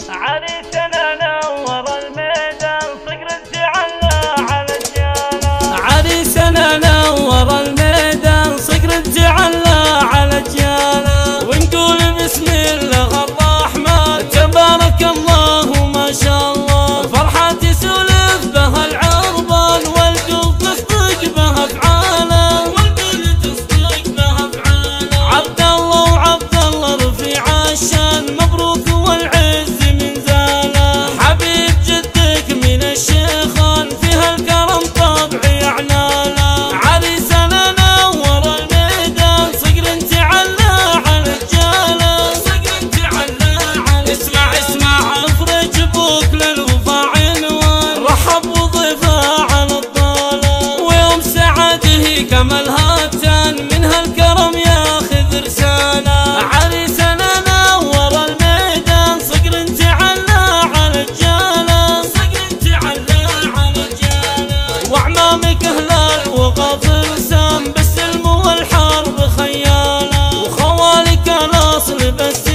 عريسنا نور الميدان صقر تعلى على الجاله. عريسنا نور الميدان صقر تعلى على الجاله. ونقول بسم الله الرحمن تبارك الله ما شاء الله. فرحة تسولف بها العربان والقلب تصدق بها افعاله. والقلب تصدق بها افعاله. عبد الله وعبد الله رفيع الشان مبروك والعز من زاله. حبيب جدك من الشيخان فيها الكرم طبعي اعلاله. عريسنا نور الميدان صقر تعلى على الجاله. صقر تعلى على اسمع افرج ابوك للوفا عنوان. رحب وضيفه على الضاله. ويوم سعده كمل هاتان من هالكرم ياخذ رساله. عريسنا نور الميدان صقر تعلى على الجاله. صقر تعلى على الجاله. واعمامك هلال وغافر سام بالسلم والحرب خياله. وخوالك الاصل بس